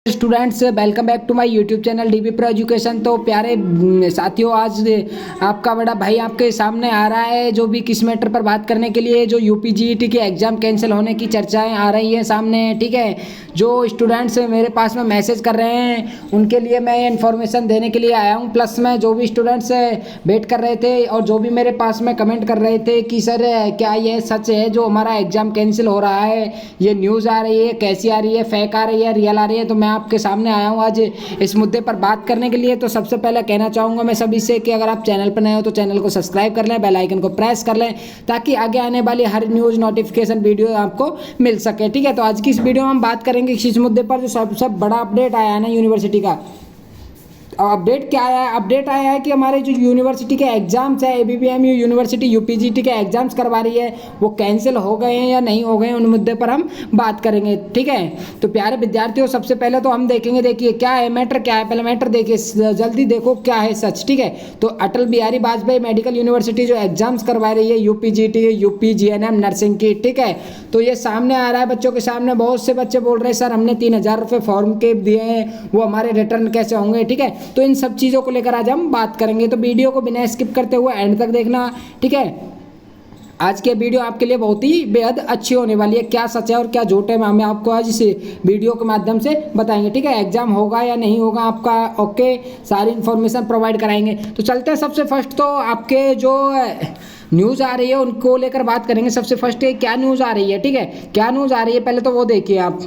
Students, welcome back to my YouTube channel DB pro education. तो प्यारे साथियों, आज आपका बड़ा भाई आपके सामने आ रहा है जो भी किस मैटर पर बात करने के लिए, जो यूपीजीईटी के एग्ज़ाम कैंसिल होने की चर्चाएं आ रही हैं सामने। ठीक है, जो स्टूडेंट्स मेरे पास में मैसेज कर रहे हैं उनके लिए मैं ये इन्फॉर्मेशन देने के लिए आया हूँ। प्लस में जो भी स्टूडेंट्स वेट कर रहे थे और जो भी मेरे पास में कमेंट कर रहे थे कि सर क्या ये सच है जो हमारा एग्ज़ाम कैंसिल हो रहा है, ये न्यूज़ आ रही है, कैसी आ रही है, फेक आ रही है, रियल आ रही है। तो मैं आपके सामने आया हूँ आज इस मुद्दे पर बात करने के लिए। तो सबसे पहले कहना चाहूँगा मैं सभी से कि अगर आप चैनल पर नए हो तो चैनल को सब्सक्राइब कर लें, बेल आइकन को प्रेस कर लें ताकि आगे आने वाली हर न्यूज़ नोटिफिकेशन वीडियो आपको मिल सके। ठीक है, तो आज की इस वीडियो में हम बात करेंगे इस मुद्दे पर जो सबसे बड़ा अपडेट आया है ना यूनिवर्सिटी का। अपडेट क्या आया है? अपडेट आया है कि हमारे जो यूनिवर्सिटी के एग्जाम्स है, एबीवीएमयू यूनिवर्सिटी यूपीजीटी के एग्जाम्स करवा रही है वो कैंसिल हो गए हैं या नहीं हो गए हैं, उन मुद्दे पर हम बात करेंगे। ठीक है, तो प्यारे विद्यार्थियों, सबसे पहले तो हम देखेंगे, देखिए क्या है मैटर, क्या है पहले मैटर देखिए, जल्दी देखो क्या है सच। ठीक है, तो अटल बिहारी वाजपेयी मेडिकल यूनिवर्सिटी जो एग्जाम्स करवा रही है यूपीजीटी यूपीजीएनएम नर्सिंग की, ठीक है, तो ये सामने आ रहा है बच्चों के सामने। बहुत से बच्चे बोल रहे हैं सर हमने 3,000 रुपये फॉर्म के दिए हैं, वो हमारे रिटर्न कैसे होंगे। ठीक है, तो इन सब चीज़ों को लेकर आज हम बात करेंगे, तो वीडियो को बिना स्किप करते हुए एंड तक देखना। ठीक है, आज के वीडियो आपके लिए बहुत ही बेहद अच्छी होने वाली है। क्या सच है और क्या झूठ है हमें आपको आज इस वीडियो के माध्यम से बताएंगे। ठीक है, एग्जाम होगा या नहीं होगा आपका, ओके, सारी इन्फॉर्मेशन प्रोवाइड कराएंगे। तो चलते हैं, सबसे फर्स्ट तो आपके जो न्यूज़ आ रही है उनको लेकर बात करेंगे। सबसे फर्स्ट क्या न्यूज़ आ रही है, ठीक है, क्या न्यूज़ आ रही है पहले तो वो देखिए आप।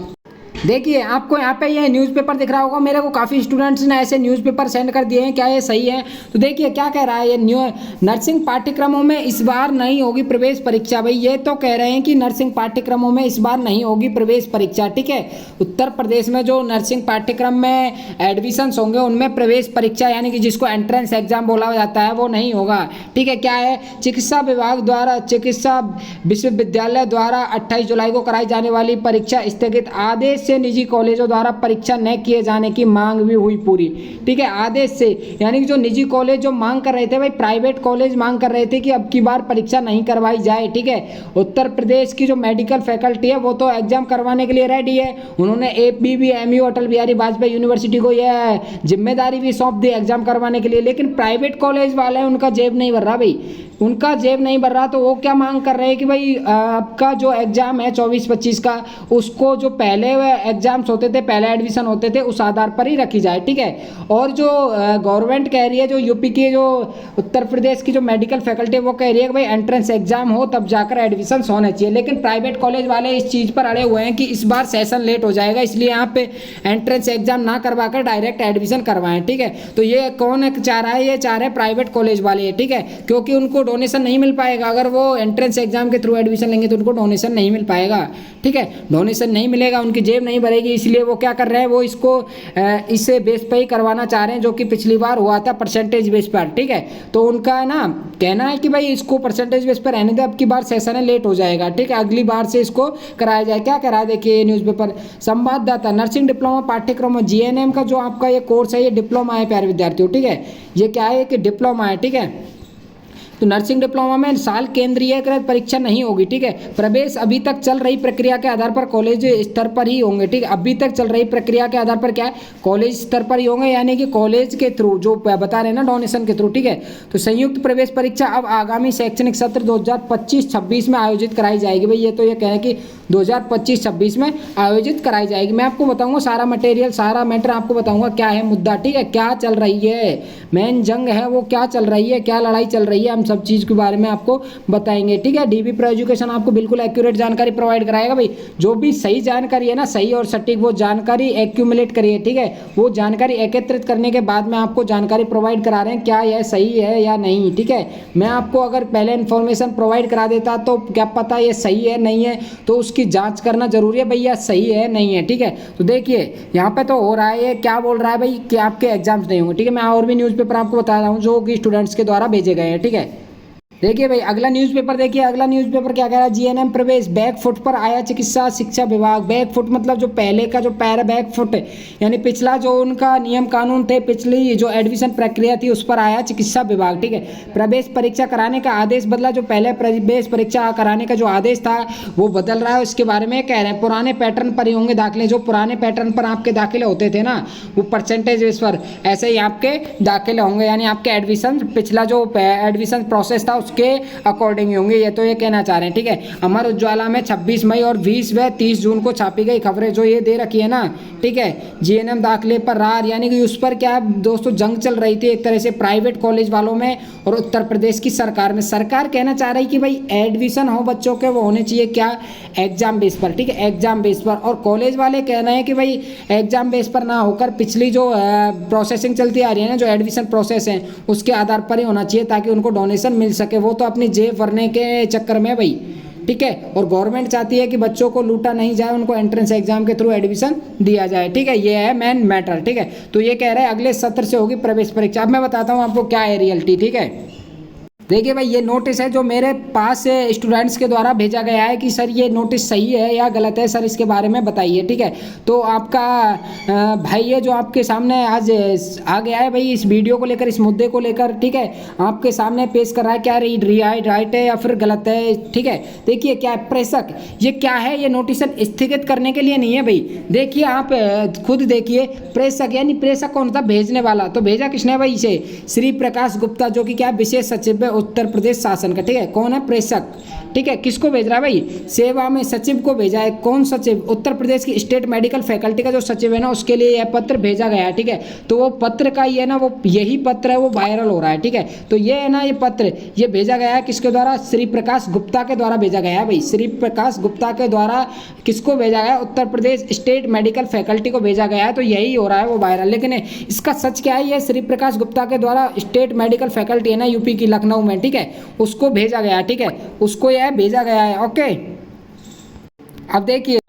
देखिए आपको यहाँ पे ये न्यूज़पेपर दिख रहा होगा, मेरे को काफ़ी स्टूडेंट्स ने ऐसे न्यूज़पेपर सेंड कर दिए हैं, क्या ये सही है? तो देखिए क्या कह रहा है ये नर्सिंग पाठ्यक्रमों में इस बार नहीं होगी प्रवेश परीक्षा। भाई ये तो कह रहे हैं कि नर्सिंग पाठ्यक्रमों में इस बार नहीं होगी प्रवेश परीक्षा। ठीक है, उत्तर प्रदेश में जो नर्सिंग पाठ्यक्रम में एडमिशन्स होंगे उनमें प्रवेश परीक्षा यानी कि जिसको एंट्रेंस एग्जाम बोला जाता है वो नहीं होगा। ठीक है, क्या है, चिकित्सा विभाग द्वारा चिकित्सा विश्वविद्यालय द्वारा 28 जुलाई को कराई जाने वाली परीक्षा स्थगित, आदेश से निजी कॉलेजों द्वारा परीक्षा न किए जाने की मांग भी हुई पूरी। ठीक है, आदेश से यानी कि जो निजी कॉलेज जो मांग कर रहे थे, भाई प्राइवेट कॉलेज मांग कर रहे थे कि अब की बार परीक्षा नहीं करवाई जाए। ठीक है, उत्तर प्रदेश की जो मेडिकल फैकल्टी है वो तो एग्जाम करवाने के लिए रेडी है। उन्होंने एबीवीएमयू अटल बिहारी वाजपेयी यूनिवर्सिटी को यह जिम्मेदारी भी सौंप दी एग्जाम करवाने के लिए, लेकिन प्राइवेट कॉलेज वाले उनका जेब नहीं भर रहा। भाई उनका जेब नहीं भर रहा तो वो क्या मांग कर रहे हैं कि भाई आपका जो एग्जाम है 24-25 का, उसको जो पहले एग्जाम्स होते थे, पहले एडमिशन होते थे, उस आधार पर ही रखी जाए। ठीक है, और जो गवर्नमेंट कह रही है, जो यूपी की जो उत्तर प्रदेश की जो मेडिकल फैकल्टी है वो कह रही है कि भाई एंट्रेंस एग्जाम हो तब जाकर एडमिशन होने चाहिए। लेकिन प्राइवेट कॉलेज वाले इस चीज़ पर अड़े हुए हैं कि इस बार सेशन लेट हो जाएगा, इसलिए यहाँ पे एंट्रेंस एग्जाम ना करवा कर डायरेक्ट एडमिशन करवाएं। ठीक है, तो ये कौन चाह रहा है? ये चाह रहे हैं प्राइवेट कॉलेज वाले। ठीक है, क्योंकि उनको डोनेशन नहीं मिल पाएगा, अगर वो एंट्रेंस एग्जाम के थ्रू एडमिशन लेंगे तो उनको डोनेशन नहीं मिल पाएगा। ठीक है, डोनेशन नहीं मिलेगा, उनकी जेब नहीं भरेगी, इसलिए वो क्या कर रहे हैं, वो इसको इसे बेस पे ही करवाना चाह रहे हैं, जो कि पिछली बार हुआ था परसेंटेज बेस पर। ठीक है, तो उनका है ना कहना है कि भाई इसको परसेंटेज बेस पर रहने दे, अब की बार सेशन है लेट हो जाएगा। ठीक है, अगली बार से इसको कराया जाए। क्या करा है देखिए न्यूज़पेपर, संवाददाता, नर्सिंग डिप्लोमा पाठ्यक्रम जीएनएम का जो आपका ये कोर्स है ये डिप्लोमा है प्यारे विद्यार्थियों। ठीक है, ये क्या है कि डिप्लोमा है। ठीक है, तो नर्सिंग डिप्लोमा में साल केंद्रीयकृत परीक्षा नहीं होगी। ठीक है, प्रवेश अभी तक चल रही प्रक्रिया के आधार पर कॉलेज स्तर पर ही होंगे। ठीक है, अभी तक चल रही प्रक्रिया के आधार पर क्या है, कॉलेज स्तर पर ही होंगे, यानी कि कॉलेज के थ्रू जो बता रहे हैं ना डोनेशन के थ्रू। ठीक है, तो संयुक्त प्रवेश परीक्षा अब आगामी शैक्षणिक सत्र 2025-26 में आयोजित कराई जाएगी। भाई ये तो ये कहें कि 2025-26 में आयोजित कराई जाएगी। मैं आपको बताऊंगा सारा मटेरियल, सारा मैटर आपको बताऊंगा क्या है मुद्दा। ठीक है, क्या चल रही है, मेन जंग है वो क्या चल रही है, क्या लड़ाई चल रही है, हम सब चीज़ के बारे में आपको बताएंगे। ठीक है, डीबी प्रो एजुकेशन आपको बिल्कुल एक्यूरेट जानकारी प्रोवाइड कराएगा। भाई जो भी सही जानकारी है ना, सही और सटीक, वो जानकारी एक्यूमुलेट करिए। ठीक है, वो जानकारी एकत्रित करने के बाद में आपको जानकारी प्रोवाइड करा रहे हैं क्या यह सही है या नहीं। ठीक है, मैं आपको अगर पहले इन्फॉर्मेशन प्रोवाइड करा देता तो क्या पता ये सही है नहीं है, तो उसकी जांच करना जरूरी है भैया सही है नहीं है। ठीक है, तो देखिए यहाँ पे तो हो रहा है, ये क्या बोल रहा है भाई कि आपके एग्जाम्स नहीं होंगे। ठीक है, मैं और भी न्यूज़पेपर आपको बता रहा हूँ जो कि स्टूडेंट्स के द्वारा भेजे गए हैं। ठीक है, देखिए भाई अगला न्यूज़पेपर देखिए, अगला न्यूज़पेपर क्या कह रहा है, जीएनएम प्रवेश बैक फुट पर आया चिकित्सा शिक्षा विभाग। बैक फुट मतलब जो पहले का जो पैरा बैक फुट यानी पिछला जो उनका नियम कानून थे, पिछली जो एडमिशन प्रक्रिया थी उस पर आया चिकित्सा विभाग। ठीक है, प्रवेश परीक्षा कराने का आदेश बदला। जो पहले प्रवेश परीक्षा कराने का जो आदेश था वो बदल रहा है, उसके बारे में कह रहे हैं। पुराने पैटर्न पर ही होंगे दाखिले, जो पुराने पैटर्न पर आपके दाखिले होते थे ना वो परसेंटेज बेस पर, ऐसे ही आपके दाखिले होंगे, यानी आपके एडमिशन पिछला जो एडमिशन प्रोसेस था के अकॉर्डिंग होंगे, ये तो ये कहना चाह रहे हैं। ठीक है, अमर उज्ज्वला में 26 मई और 20 व 30 जून को छापी गई खबरें जो ये दे रखी है ना। ठीक है, जीएनएम दाखिले पर रार, यानी कि उस पर क्या दोस्तों जंग चल रही थी एक तरह से प्राइवेट कॉलेज वालों में और उत्तर प्रदेश की सरकार में। सरकार कहना चाह रही कि भाई एडमिशन हो बच्चों के वो होने चाहिए क्या, एग्जाम बेस पर। ठीक है, एग्जाम बेस पर, और कॉलेज वाले कह रहे हैं कि भाई एग्जाम बेस पर ना होकर पिछली जो प्रोसेसिंग चलती आ रही है ना, जो एडमिशन प्रोसेस है उसके आधार पर ही होना चाहिए ताकि उनको डोनेशन मिल सके। वो तो अपनी जेब भरने के चक्कर में भाई। ठीक है, और गवर्नमेंट चाहती है कि बच्चों को लूटा नहीं जाए, उनको एंट्रेंस एग्जाम के थ्रू एडमिशन दिया जाए। ठीक है, ये है मेन मैटर। ठीक है, तो ये कह रहे हैं अगले सत्र से होगी प्रवेश परीक्षा। अब मैं बताता हूँ आपको क्या है रियलिटी। ठीक है, देखिए भाई ये नोटिस है जो मेरे पास स्टूडेंट्स के द्वारा भेजा गया है कि सर ये नोटिस सही है या गलत है, सर इसके बारे में बताइए। ठीक है, तो आपका भाई ये जो आपके सामने आज आ गया है भाई इस वीडियो को लेकर, इस मुद्दे को लेकर। ठीक है, आपके सामने पेश कर रहा है क्या राइट है या फिर गलत है। ठीक है, देखिए क्या है, प्रेषक ये क्या है, ये नोटिस स्थगित करने के लिए नहीं है भाई। देखिए आप खुद देखिए, प्रेषक यानी प्रेषक कौन था, भेजने वाला। तो भेजा किसने भाई, इसे श्री प्रकाश गुप्ता जो कि क्या विशेष सचिव है उत्तर प्रदेश शासन का। ठीक है, कौन है, प्रेषक। ठीक है, किसको भेज रहा है भाई, सेवा में सचिव को भेजा है। कौन सचिव, उत्तर प्रदेश की स्टेट मेडिकल फैकल्टी का जो सचिव है ना उसके लिए यह पत्र भेजा गया है। ठीक है, तो वो पत्र का ये ना, वो यही पत्र है वो वायरल हो रहा है। ठीक है, तो ये है ना, ये पत्र ये भेजा गया है किसके द्वारा, श्री प्रकाश गुप्ता के द्वारा भेजा गया है भाई। श्री प्रकाश गुप्ता के द्वारा किसको भेजा गया, Uttar Pradesh state medical faculty को भेजा गया है, तो यही हो रहा है वो वायरल। लेकिन इसका सच क्या है, ये श्री प्रकाश गुप्ता के द्वारा स्टेट मेडिकल फैकल्टी है ना यूपी की लखनऊ में, ठीक है, उसको भेजा गया है। ठीक है, उसको यह भेजा गया है। ओके, अब देखिए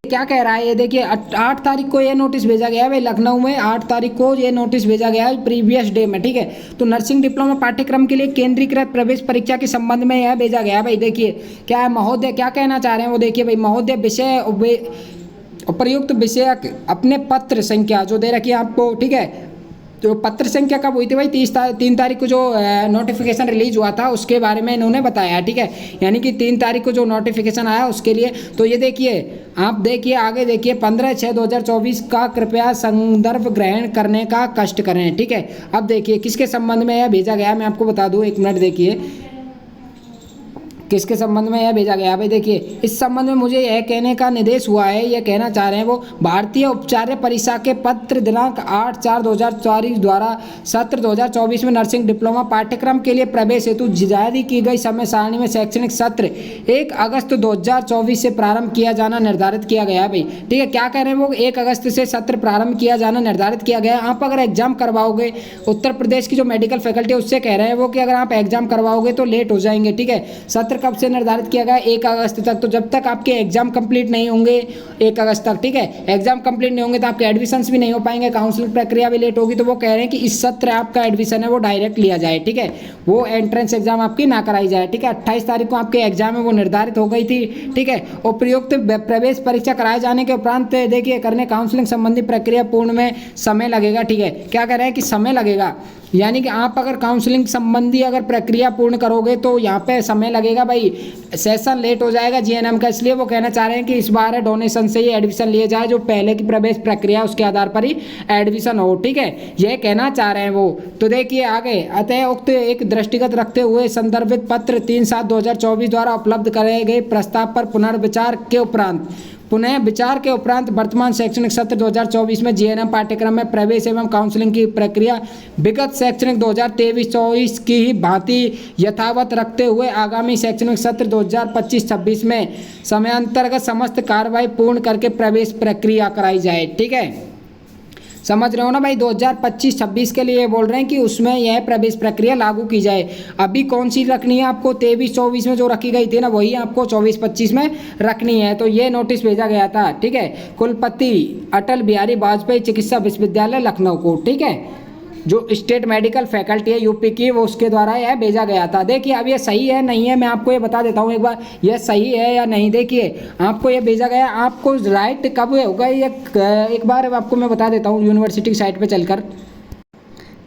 क्या कह रहा है ये, देखिए 8 तारीख को ये नोटिस भेजा गया है भाई लखनऊ में, 8 तारीख को ये नोटिस भेजा गया है प्रीवियस डे में। ठीक है, तो नर्सिंग डिप्लोमा पाठ्यक्रम के लिए केंद्रीकृत प्रवेश परीक्षा के संबंध में यह भेजा गया है भाई। देखिए क्या है, महोदय क्या कहना चाह रहे हैं वो देखिए भाई। महोदय विषय प्रयुक्त विषयक अपने पत्र संख्या जो दे रखी है आपको। ठीक है, तो पत्र संख्या कब हुई थी भाई, 3 तारीख को जो नोटिफिकेशन रिलीज हुआ था उसके बारे में इन्होंने बताया। ठीक है, यानी कि 3 तारीख को जो नोटिफिकेशन आया उसके लिए। तो ये देखिए आप देखिए आगे देखिए, 15/6/2024 का कृपया संदर्भ ग्रहण करने का कष्ट करें। ठीक है, अब देखिए किसके संबंध में यह भेजा गया, मैं आपको बता दूं, 1 मिनट देखिए किसके संबंध में यह भेजा गया भाई। देखिए इस संबंध में मुझे यह कहने का निर्देश हुआ है, यह कहना चाह रहे हैं वो, भारतीय उपचार्य परिषद के पत्र दिनांक 8/4/2024 द्वारा सत्र 2024 में नर्सिंग डिप्लोमा पाठ्यक्रम के लिए प्रवेश हेतु जारी की गई समय सारणी में शैक्षणिक सत्र 1 अगस्त 2024 से प्रारंभ किया जाना निर्धारित किया गया है भाई। ठीक है, क्या कह रहे हैं वो, 1 अगस्त से सत्र प्रारंभ किया जाना निर्धारित किया गया है। आप अगर एग्जाम करवाओगे, उत्तर प्रदेश की जो मेडिकल फैकल्टी है उससे कह रहे हैं वो कि अगर आप एग्जाम करवाओगे तो लेट हो जाएंगे। ठीक है, सत्र कब से निर्धारित किया गया, 1 अगस्त तक। तो जब तक आपके एग्जाम कंप्लीट नहीं होंगे 1 अगस्त तक, ठीक है, एग्जाम कंप्लीट नहीं होंगे तो आपके एडमिशन्स भी नहीं हो पाएंगे, काउंसलिंग प्रक्रिया भी लेट होगी। तो वो कह रहे हैं कि इस सत्र आपका एडमिशन है वो डायरेक्ट लिया जाए। ठीक है, वो एंट्रेंस एग्जाम आपकी ना कराई जाए। ठीक है, 28 तारीख को आपके एग्जाम है वो निर्धारित हो गई थी। ठीक है, उपयुक्त प्रवेश परीक्षा कराए जाने के उपरांत देखिए करने काउंसलिंग संबंधी प्रक्रिया पूर्ण में समय लगेगा। ठीक है, क्या कह रहे हैं कि समय लगेगा, यानी कि आप अगर काउंसलिंग संबंधी अगर प्रक्रिया पूर्ण करोगे तो यहाँ पे समय लगेगा भाई, सेशन लेट हो जाएगा जीएनएम का। इसलिए वो कहना चाह रहे हैं कि इस बार डोनेशन से ही एडमिशन लिए जाए, जो पहले की प्रवेश प्रक्रिया उसके आधार पर ही एडमिशन हो। ठीक है, यह कहना चाह रहे हैं वो। तो देखिए आगे, अतः उक्त एक दृष्टिगत रखते हुए संदर्भित पत्र 3/7/2024 द्वारा उपलब्ध करे गए प्रस्ताव पर पुनः विचार के उपरांत वर्तमान शैक्षणिक सत्र 2024 में जीएनएम पाठ्यक्रम में प्रवेश एवं काउंसलिंग की प्रक्रिया विगत शैक्षणिक 2023-24 की ही भांति यथावत रखते हुए आगामी शैक्षणिक सत्र 2025-26 में समयांतर्गत समस्त कार्रवाई पूर्ण करके प्रवेश प्रक्रिया कराई जाए। ठीक है, समझ रहे हो ना भाई, 2025-26 के लिए बोल रहे हैं कि उसमें यह प्रवेश प्रक्रिया लागू की जाए। अभी कौन सी रखनी है आपको, 23-24 में जो रखी गई थी ना वही आपको 24-25 में रखनी है। तो ये नोटिस भेजा गया था। ठीक है, कुलपति अटल बिहारी वाजपेयी चिकित्सा विश्वविद्यालय लखनऊ को। ठीक है, जो स्टेट मेडिकल फैकल्टी है यूपी की, वो उसके द्वारा यह भेजा गया था। देखिए अब ये सही है नहीं है मैं आपको ये बता देता हूँ एक बार, यह सही है या नहीं। देखिए आपको ये भेजा गया, आपको राइट कब होगा ये एक बार आपको मैं बता देता हूँ यूनिवर्सिटी की साइट पे चलकर।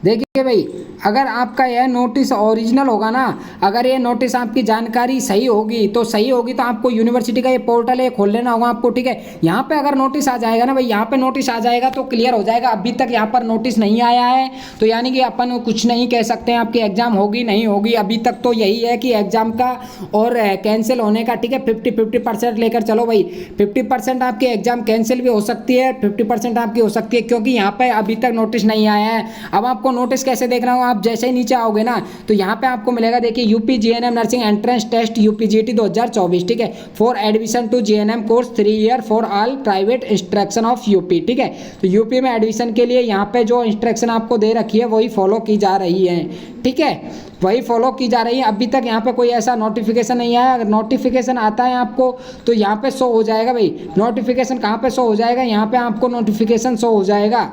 देखिए भाई, अगर आपका यह नोटिस ओरिजिनल होगा ना, अगर ये नोटिस आपकी जानकारी सही होगी तो आपको यूनिवर्सिटी का ये पोर्टल है खोल लेना होगा आपको, ठीक है। यहाँ पे अगर नोटिस आ जाएगा ना भाई, यहाँ पे नोटिस आ जाएगा तो क्लियर हो जाएगा। अभी तक यहाँ पर नोटिस नहीं आया है तो यानी कि अपन कुछ नहीं कह सकते हैं आपकी एग्जाम होगी नहीं होगी। अभी तक तो यही है कि एग्जाम का और कैंसिल होने का, ठीक है, 50% लेकर चलो भाई। 50% आपकी एग्जाम कैंसिल भी हो सकती है, 50% आपकी हो सकती है, क्योंकि यहाँ पे अभी तक नोटिस नहीं आया है। अब आपको नोटिस कैसे देखना होगा, आप जैसे ही नीचे आओगे ना तो यहाँ पे आपको मिलेगा, देखिए UP GNM nursing entrance test UPGET 2024, ठीक है, for admission to GNM course 3 year for all private instruction of UP, ठीक है। तो यूपी में एडमिशन के लिए यहाँ पे जो इंस्ट्रक्शन आपको दे रखी है वही फॉलो की जा रही है, ठीक है, वही फॉलो की जा रही है। अभी तक यहाँ पे कोई ऐसा नोटिफिकेशन नहीं आया। अगर नोटिफिकेशन आता है आपको तो यहाँ पे शो हो जाएगा भाई। नोटिफिकेशन कहाँ पे शो हो जाएगा, यहाँ पे आपको नोटिफिकेशन शो हो जाएगा।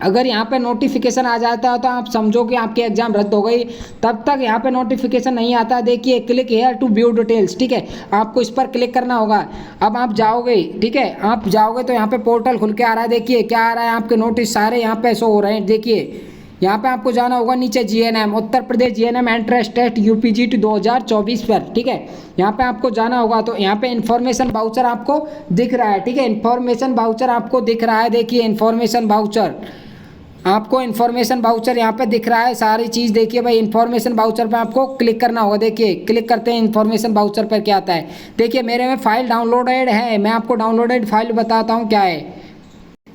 अगर यहाँ पे नोटिफिकेशन आ जाता है तो आप समझो कि आपकी एग्जाम रद्द हो गई। तब तक यहाँ पे नोटिफिकेशन नहीं आता, देखिए click here to view details, ठीक है, आपको इस पर क्लिक करना होगा। अब आप जाओगे, ठीक है, आप जाओगे तो यहाँ पे पोर्टल खुल के आ रहा है। देखिए क्या आ रहा है, आपके नोटिस सारे यहाँ पे शो हो रहे हैं। देखिए यहाँ पे आपको जाना होगा नीचे GNM Uttar Pradesh GNM entrance test UPGET 2024 पर, ठीक है, यहाँ पे आपको जाना होगा। तो यहाँ पे इन्फॉर्मेशन वाउचर आपको दिख रहा है, ठीक है, इन्फॉर्मेशन वाउचर आपको दिख रहा है। देखिए इन्फॉर्मेशन वाउचर, आपको इन्फॉर्मेशन वाउचर यहाँ पे दिख रहा है सारी चीज़। देखिए भाई इन्फॉर्मेशन वाउचर पे आपको क्लिक करना होगा। देखिए क्लिक करते हैं इन्फॉर्मेशन वाउचर पर क्या आता है। देखिए मेरे में फाइल डाउनलोडेड है, मैं आपको डाउनलोडेड फाइल बताता हूँ क्या है।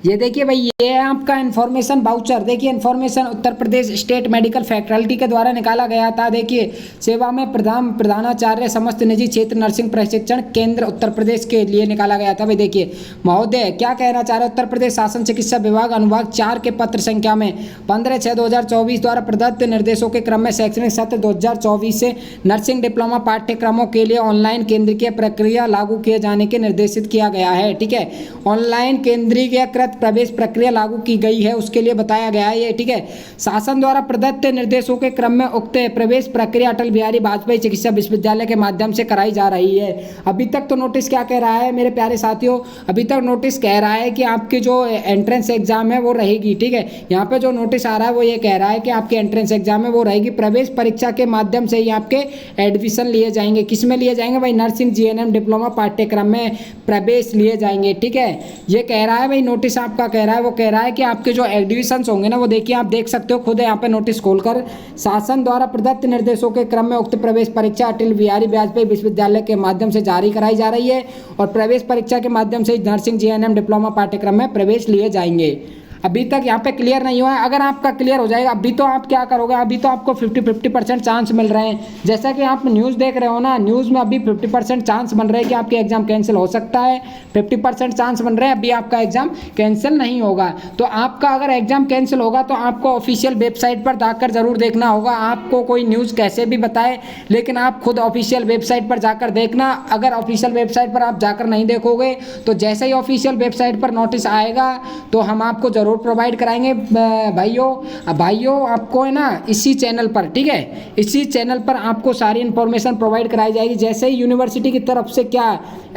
ये देखिए भाई, ये है आपका इन्फॉर्मेशन वाउचर। देखिए information Uttar Pradesh state medical faculty के द्वारा निकाला गया था। देखिए सेवा में प्रधानाचार्य समस्त निजी क्षेत्र नर्सिंग प्रशिक्षण केंद्र उत्तर प्रदेश के लिए निकाला गया था। भाई देखिए महोदय क्या कहना चाह रहे हैं, उत्तर प्रदेश शासन चिकित्सा विभाग अनुभाग 4 के पत्र संख्या में 15/6/2024 द्वारा प्रदत्त निर्देशों के क्रम में शैक्षणिक सत्र 2024 से नर्सिंग डिप्लोमा पाठ्यक्रमों के लिए ऑनलाइन केंद्रीय प्रक्रिया लागू किए जाने के निर्देशित किया गया है, ठीक है। ऑनलाइन केंद्रीकृत प्रवेश प्रक्रिया लागू की गई है उसके लिए बताया गया है ये, ठीक है। शासन द्वारा प्रदत्त निर्देशों के क्रम में उक्त प्रवेश प्रक्रिया अटल बिहारी वाजपेयी चिकित्सा विश्वविद्यालय के माध्यम से कराई जा रही है। अभी तक तो नोटिस क्या कह रहा है मेरे प्यारे साथियों, अभी तक नोटिस कह रहा है कि आपकी जो एंट्रेंस एग्जाम है वो रहेगी, ठीक है। यहाँ पे जो नोटिस आ रहा है वो ये कह रहा है कि आपकी एंट्रेंस एग्जाम है वो रहेगी, प्रवेश परीक्षा के माध्यम से ही आपके एडमिशन लिए जाएंगे। किस में लिए जाएंगे भाई, नर्सिंग जीएनएम डिप्लोमा पाठ्यक्रम में प्रवेश लिए जाएंगे, ठीक है। ये कह रहा है भाई नोटिस आपका कह रहा है, वो कह रहा है कि आपके जो एडमिशंस होंगे ना वो देखिए आप देख सकते हो खुद यहाँ पे नोटिस खोलकर, शासन द्वारा प्रदत्त निर्देशों के क्रम में उक्त प्रवेश परीक्षा अटल बिहारी वाजपेयी विश्वविद्यालय के माध्यम से जारी कराई जा रही है और प्रवेश परीक्षा के माध्यम से नर्सिंग जीएनएम डिप्लोमा पाठ्यक्रम में प्रवेश लिए जाएंगे। अभी तक यहाँ पे क्लियर नहीं हुआ है। अगर आपका क्लियर हो जाएगा अभी तो आप क्या करोगे, अभी तो आपको 50% चांस मिल रहे हैं। जैसा कि आप न्यूज़ देख रहे हो ना, न्यूज़ में अभी 50% चांस बन रहे हैं कि आपके एग्जाम कैंसिल हो सकता है। 50% चांस बन रहे हैं अभी आपका एग्जाम कैंसिल नहीं होगा। तो आपका अगर एग्जाम कैंसिल होगा तो आपको ऑफिशियल वेबसाइट पर जाकर ज़रूर देखना होगा। आपको कोई न्यूज़ कैसे भी बताए लेकिन आप खुद ऑफिशियल वेबसाइट पर जाकर देखना। अगर ऑफिशियल वेबसाइट पर आप जाकर नहीं देखोगे तो जैसे ही ऑफिशियल वेबसाइट पर नोटिस आएगा तो हम आपको ज़रूर प्रोवाइड कराएंगे। भाइयों आपको है ना इसी चैनल पर, ठीक है, इसी चैनल पर आपको सारी इन्फॉर्मेशन प्रोवाइड कराई जाएगी। जैसे ही यूनिवर्सिटी की तरफ से क्या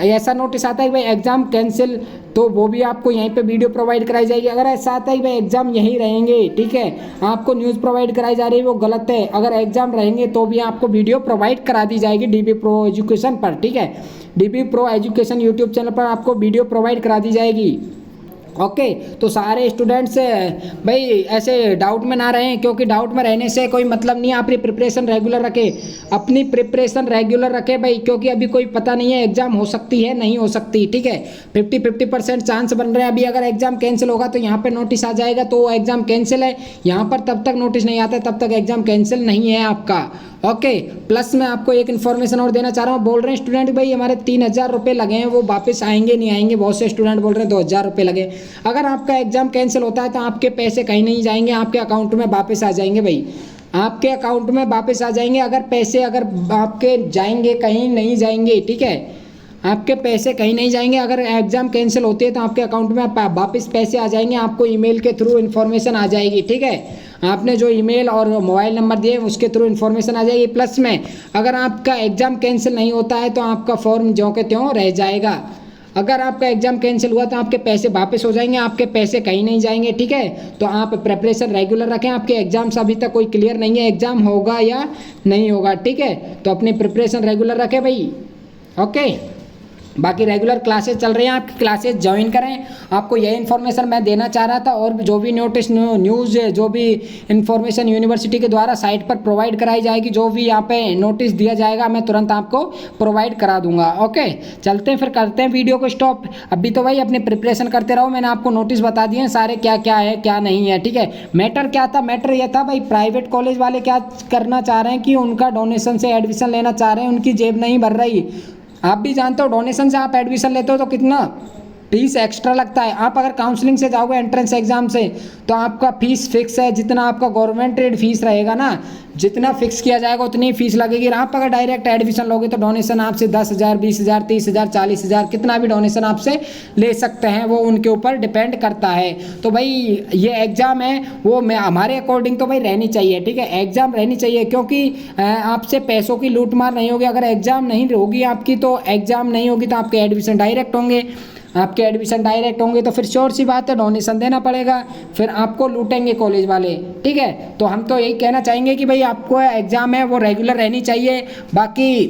ऐसा नोटिस आता है कि भाई एग्जाम कैंसिल, तो वो भी आपको यहीं पे वीडियो प्रोवाइड कराई जाएगी। अगर ऐसा आता है कि भाई एग्जाम यहीं रहेंगे, ठीक है, आपको न्यूज़ प्रोवाइड कराई जा रही है वो गलत है। अगर एग्जाम रहेंगे तो भी आपको वीडियो प्रोवाइड करा दी जाएगी डीबी प्रो एजुकेशन पर, ठीक है, dB pro education YouTube channel पर आपको वीडियो प्रोवाइड करा दी जाएगी। ओके तो सारे स्टूडेंट्स भाई ऐसे डाउट में ना रहें, क्योंकि डाउट में रहने से कोई मतलब नहीं है। अपनी प्रिपरेशन रेगुलर रखें, अपनी प्रिपरेशन रेगुलर रखें भाई, क्योंकि अभी कोई पता नहीं है एग्जाम हो सकती है नहीं हो सकती, ठीक है। 50% चांस बन रहे हैं। अभी अगर एग्जाम कैंसिल होगा तो यहाँ पे नोटिस आ जाएगा तो एग्जाम कैंसिल है, यहाँ पर तब तक नोटिस नहीं आता तब तक एग्जाम कैंसिल नहीं है आपका। ओके प्लस मैं आपको एक इन्फॉर्मेशन और देना चाह रहा हूँ। बोल रहे हैं स्टूडेंट भाई हमारे 3000 रुपये लगे हैं, वो वापस आएंगे नहीं आएंगे। बहुत से स्टूडेंट बोल रहे हैं 2000 रुपये लगे। अगर आपका एग्जाम कैंसिल होता है तो आपके पैसे कहीं नहीं जाएंगे, आपके अकाउंट में वापस आ जाएंगे भाई, आपके अकाउंट में वापस आ जाएंगे। अगर पैसे अगर आपके जाएंगे कहीं नहीं जाएंगे, ठीक है, आपके पैसे कहीं नहीं जाएंगे। अगर एग्ज़ाम कैंसिल होती है तो आपके अकाउंट में वापस पैसे आ जाएंगे, आपको ईमेल के थ्रू इन्फॉर्मेशन आ जाएगी। ठीक है, आपने जो ईमेल और मोबाइल नंबर दिए उसके थ्रू इन्फॉर्मेशन आ जाएगी। प्लस में अगर आपका एग्ज़ाम कैंसिल नहीं होता है तो आपका फॉर्म ज्यों के त्यों रह जाएगा। अगर आपका एग्ज़ाम कैंसिल हुआ तो आपके पैसे वापस हो जाएंगे, आपके पैसे कहीं नहीं जाएंगे। ठीक है, तो आप प्रिपरेशन रेगुलर रखें। आपके एग्ज़ाम्स अभी तक कोई क्लियर नहीं है, एग्ज़ाम होगा या नहीं होगा। ठीक है, तो अपनी प्रिपरेशन रेगुलर रखें भाई। ओके, बाकी रेगुलर क्लासेस चल रही हैं, आपकी क्लासेस ज्वाइन करें। आपको यही इन्फॉर्मेशन मैं देना चाह रहा था। और जो भी नोटिस न्यूज़ जो भी इन्फॉर्मेशन यूनिवर्सिटी के द्वारा साइट पर प्रोवाइड कराई जाएगी, जो भी यहाँ पे नोटिस दिया जाएगा मैं तुरंत आपको प्रोवाइड करा दूंगा। ओके, चलते हैं फिर, करते हैं वीडियो को स्टॉप। अभी तो भाई अपनी प्रिपरेशन करते रहो। मैंने आपको नोटिस बता दिए हैं सारे, क्या क्या है क्या नहीं है। ठीक है, मैटर क्या था, मैटर ये था भाई प्राइवेट कॉलेज वाले क्या करना चाह रहे हैं कि उनका डोनेशन से एडमिशन लेना चाह रहे हैं, उनकी जेब नहीं भर रही। आप भी जानते हो डोनेशन से आप एडमिशन लेते हो तो कितना फीस एक्स्ट्रा लगता है। आप अगर काउंसलिंग से जाओगे एंट्रेंस एग्जाम से तो आपका फीस फिक्स है, जितना आपका गवर्नमेंट रेट फीस रहेगा ना, जितना फिक्स किया जाएगा उतनी फीस लगेगी। आप अगर डायरेक्ट एडमिशन लोगे तो डोनेशन आपसे 10,000, 20,000, 30,000, 40,000 कितना भी डोनेशन आपसे ले सकते हैं, वो उनके ऊपर डिपेंड करता है। तो भाई ये एग्ज़ाम है वो मैं हमारे अकॉर्डिंग तो भाई रहनी चाहिए। ठीक है, एग्ज़ाम रहनी चाहिए क्योंकि आपसे पैसों की लूट मार नहीं होगी। अगर एग्ज़ाम नहीं होगी आपकी तो एग्ज़ाम नहीं होगी तो आपके एडमिशन डायरेक्ट होंगे, आपके एडमिशन डायरेक्ट होंगे तो फिर श्योर सी बात है डोनेशन देना पड़ेगा, फिर आपको लूटेंगे कॉलेज वाले। ठीक है, तो हम तो यही कहना चाहेंगे कि भाई आपको एग्ज़ाम है वो रेगुलर रहनी चाहिए। बाकी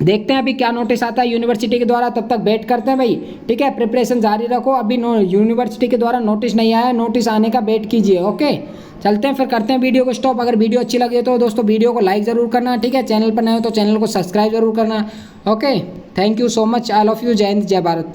देखते हैं अभी क्या नोटिस आता है यूनिवर्सिटी के द्वारा, तब तक वेट करते हैं भाई। ठीक है, प्रिपरेशन जारी रखो। अभी यूनिवर्सिटी के द्वारा नोटिस नहीं आया, नोटिस आने का वेट कीजिए। ओके, चलते हैं फिर, करते हैं वीडियो को स्टॉप। अगर वीडियो अच्छी लगी तो दोस्तों वीडियो को लाइक ज़रूर करना। ठीक है, चैनल पर नए हो तो चैनल को सब्सक्राइब जरूर करना। Okay, thank you so much, I love you, जय हिंद, जय भारत।